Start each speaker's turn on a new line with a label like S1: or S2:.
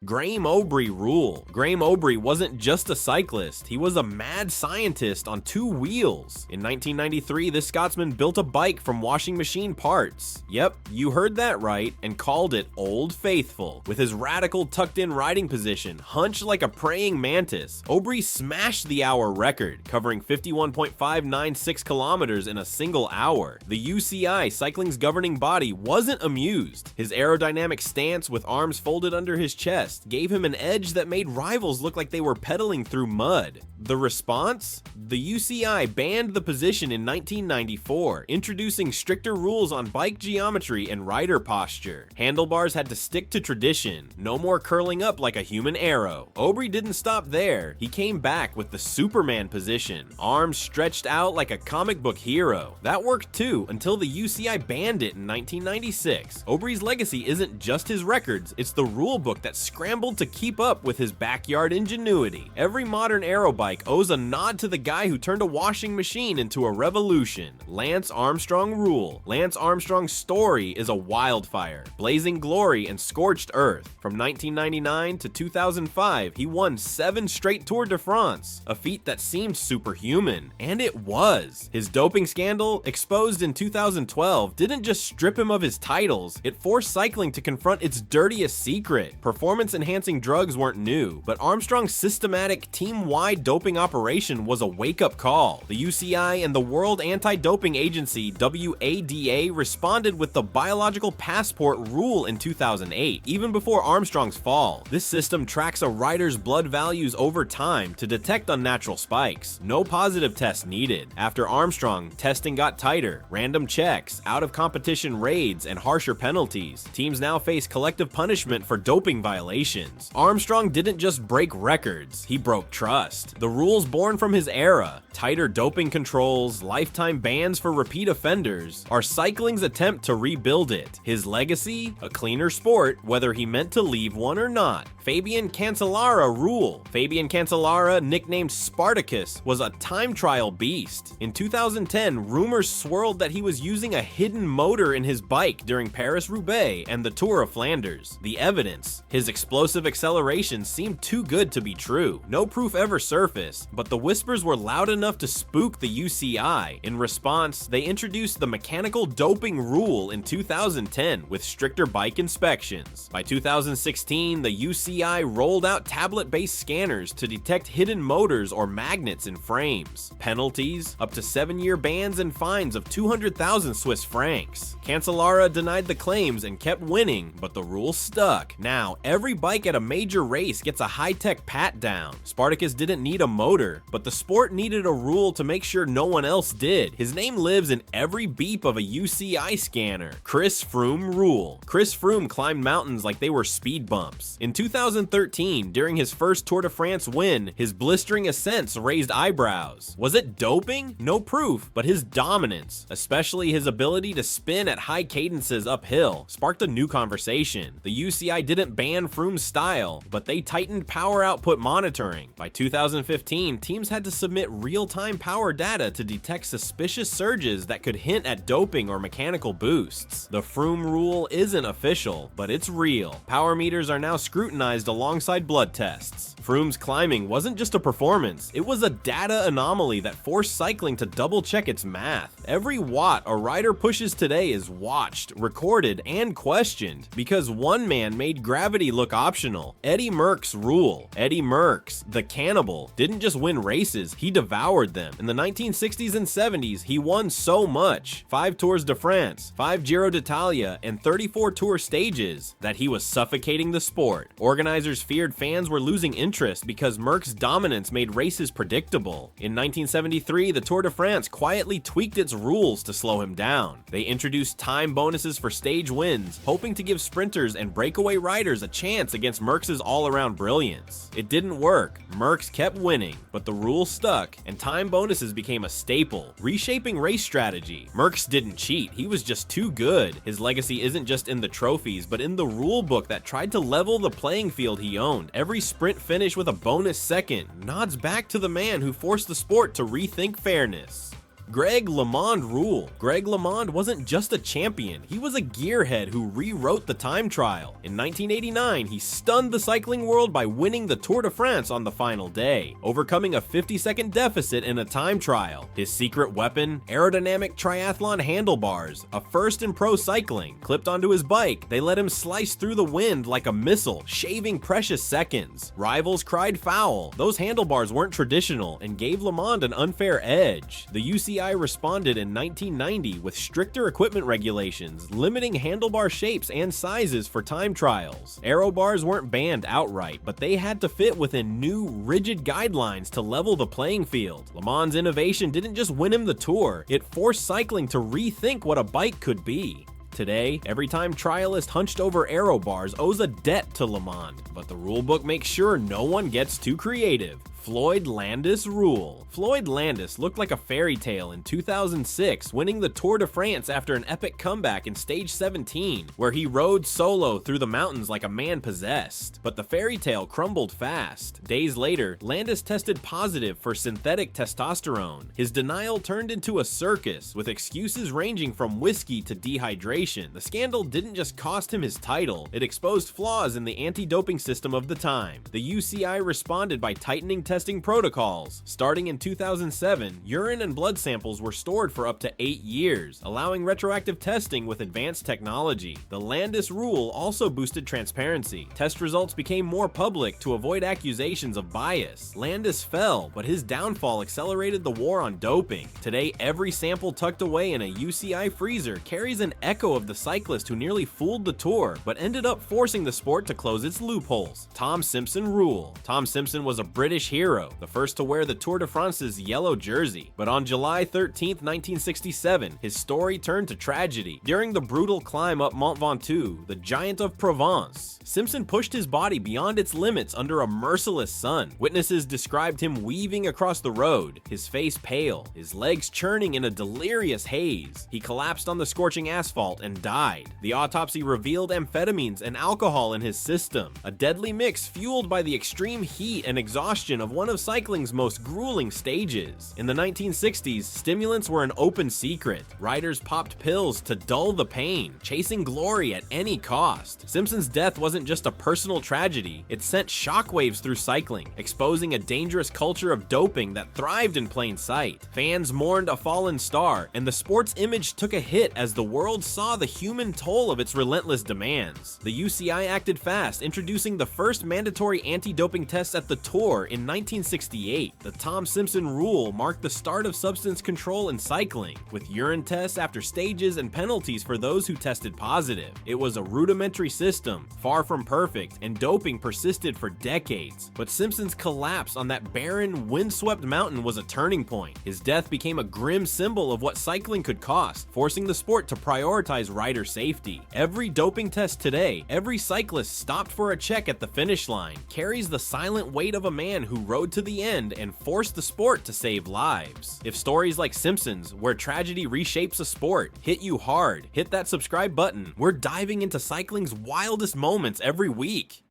S1: Graeme Obree rule. Graeme Obree wasn't just a cyclist, he was a mad scientist on two wheels. In 1993, this Scotsman built a bike from washing machine parts. Yep, you heard that right, and called it Old Faithful. With his radical tucked-in riding position, hunched like a praying mantis, Obree smashed the hour record, covering 51.596 kilometers in a single hour. The UCI, cycling's governing body, wasn't amused. His aerodynamic stance with arms folded under his chest gave him an edge that made rivals look like they were pedaling through mud. The response? The UCI banned the position in 1994, introducing stricter rules on bike geometry and rider posture. Handlebars had to stick to tradition, no more curling up like a human arrow. Obree didn't stop there. He came back with the Superman position, arms stretched out like a comic book hero. That worked too, until the UCI banned it in 1996. Obree's legacy isn't just his records, it's the rulebook that scrambled to keep up with his backyard ingenuity. Every modern aero bike owes a nod to the guy who turned a washing machine into a revolution. Lance Armstrong rule. Lance Armstrong's story is a wildfire, blazing glory and scorched earth. From 1999 to 2005, he won 7 straight Tour de France, a feat that seemed superhuman, and it was. His doping scandal, exposed in 2012, didn't just strip him of his titles, it forced cycling to confront its dirtiest secret. Performance-enhancing drugs weren't new, but Armstrong's systematic, team-wide doping operation was a wake-up call. The UCI and the World Anti-Doping Agency, WADA, responded with the biological passport rule in 2008, even before Armstrong's fall. This system tracks a rider's blood values over time to detect unnatural spikes. No positive tests needed. After Armstrong, testing got tighter, random checks, out-of-competition raids, and harsher penalties. Teams now face collective punishment for doping violations. Armstrong didn't just break records, he broke trust. The rules born from his era, tighter doping controls, lifetime bans for repeat offenders, are cycling's attempt to rebuild it. His legacy? A cleaner sport, whether he meant to leave one or not. Fabian Cancellara rule. Fabian Cancellara, nicknamed Spartacus, was a time trial beast. In 2010, rumors swirled that he was using a hidden motor in his bike during Paris-Roubaix and the Tour of Flanders. The evidence: his explosive acceleration seemed too good to be true. No proof ever surfaced, but the whispers were loud enough to spook the UCI. In response, they introduced the mechanical doping rule in 2010 with stricter bike inspections. By 2016, the UCI rolled out tablet-based scanners to detect hidden motors or magnets in frames. Penalties: up to 7-year bans and fines of 200,000 Swiss francs. Cancellara denied the claims and kept winning, but the rule stuck. Now, every bike at a major race gets a high-tech pat-down. Spartacus didn't need a motor, but the sport needed a rule to make sure no one else did. His name lives in every beep of a UCI scanner. Chris Froome rule. Chris Froome climbed mountains like they were speed bumps. In 2013, during his first Tour de France win, his blistering ascents raised eyebrows. Was it doping? No proof, but his dominance, especially his ability to spin at high cadences uphill, sparked a new conversation. The UCI didn't ban Froome's style, but they tightened power output monitoring. By 2015, teams had to submit real-time power data to detect suspicious surges that could hint at doping or mechanical boosts. The Froome rule isn't official, but it's real. Power meters are now scrutinized alongside blood tests. Froome's climbing wasn't just a performance, it was a data anomaly that forced cycling to double-check its math. Every watt a rider pushes today is watched, recorded, and questioned, because one man made gravity look optional. Eddy Merckx rule. Eddy Merckx, the cannibal, didn't just win races, he devoured them. In the 1960s and 70s, he won so much, 5 Tours de France, 5 Giro d'Italia, and 34 Tour stages, that he was suffocating the sport. Organizers feared fans were losing interest because Merckx's dominance made races predictable. In 1973, the Tour de France quietly tweaked its rules to slow him down. They introduced time bonuses for stage wins, hoping to give sprinters and breakaway riders a chance against Merckx's all-around brilliance. It didn't work. Merckx kept winning, but the rules stuck, and time bonuses became a staple, reshaping race strategy. Merckx didn't cheat, he was just too good. His legacy isn't just in the trophies, but in the rulebook that tried to level the playing field he owned. Every sprint finish with a bonus second nods back to the man who forced the sport to rethink fairness. Greg LeMond rule. Greg LeMond wasn't just a champion, he was a gearhead who rewrote the time trial. In 1989, he stunned the cycling world by winning the Tour de France on the final day, overcoming a 50-second deficit in a time trial. His secret weapon? Aerodynamic triathlon handlebars, a first in pro cycling. Clipped onto his bike, they let him slice through the wind like a missile, shaving precious seconds. Rivals cried foul. Those handlebars weren't traditional and gave LeMond an unfair edge. The UCI responded in 1990 with stricter equipment regulations, limiting handlebar shapes and sizes for time trials. Aero bars weren't banned outright, but they had to fit within new, rigid guidelines to level the playing field. LeMond's innovation didn't just win him the Tour, it forced cycling to rethink what a bike could be. Today, every time trialist hunched over aero bars owes a debt to LeMond, but the rulebook makes sure no one gets too creative. Floyd Landis rule. Floyd Landis looked like a fairy tale in 2006, winning the Tour de France after an epic comeback in stage 17, where he rode solo through the mountains like a man possessed. But the fairy tale crumbled fast. Days later, Landis tested positive for synthetic testosterone. His denial turned into a circus, with excuses ranging from whiskey to dehydration. The scandal didn't just cost him his title, it exposed flaws in the anti-doping system of the time. The UCI responded by tightening testing protocols. Starting in 2007, urine and blood samples were stored for up to 8 years, allowing retroactive testing with advanced technology. The Landis rule also boosted transparency. Test results became more public to avoid accusations of bias. Landis fell, but his downfall accelerated the war on doping. Today, every sample tucked away in a UCI freezer carries an echo of the cyclist who nearly fooled the Tour, but ended up forcing the sport to close its loopholes. Tom Simpson rule. Tom Simpson was a British hero, the first to wear the Tour de France's yellow jersey. But on July 13, 1967, his story turned to tragedy. During the brutal climb up Mont Ventoux, the giant of Provence, Simpson pushed his body beyond its limits under a merciless sun. Witnesses described him weaving across the road, his face pale, his legs churning in a delirious haze. He collapsed on the scorching asphalt and died. The autopsy revealed amphetamines and alcohol in his system, a deadly mix fueled by the extreme heat and exhaustion of one of cycling's most grueling stages. In the 1960s, stimulants were an open secret. Riders popped pills to dull the pain, chasing glory at any cost. Simpson's death wasn't just a personal tragedy, it sent shockwaves through cycling, exposing a dangerous culture of doping that thrived in plain sight. Fans mourned a fallen star, and the sport's image took a hit as the world saw the human toll of its relentless demands. The UCI acted fast, introducing the first mandatory anti-doping tests at the Tour in 1968. The Tom Simpson rule marked the start of substance control in cycling, with urine tests after stages and penalties for those who tested positive. It was a rudimentary system, far from perfect, and doping persisted for decades. But Simpson's collapse on that barren, windswept mountain was a turning point. His death became a grim symbol of what cycling could cost, forcing the sport to prioritize rider safety. Every doping test today, every cyclist stopped for a check at the finish line, carries the silent weight of a man who rode to the end and forced the sport to save lives. If stories like Simpson's, where tragedy reshapes a sport, hit you hard, hit that subscribe button. We're diving into cycling's wildest moments every week.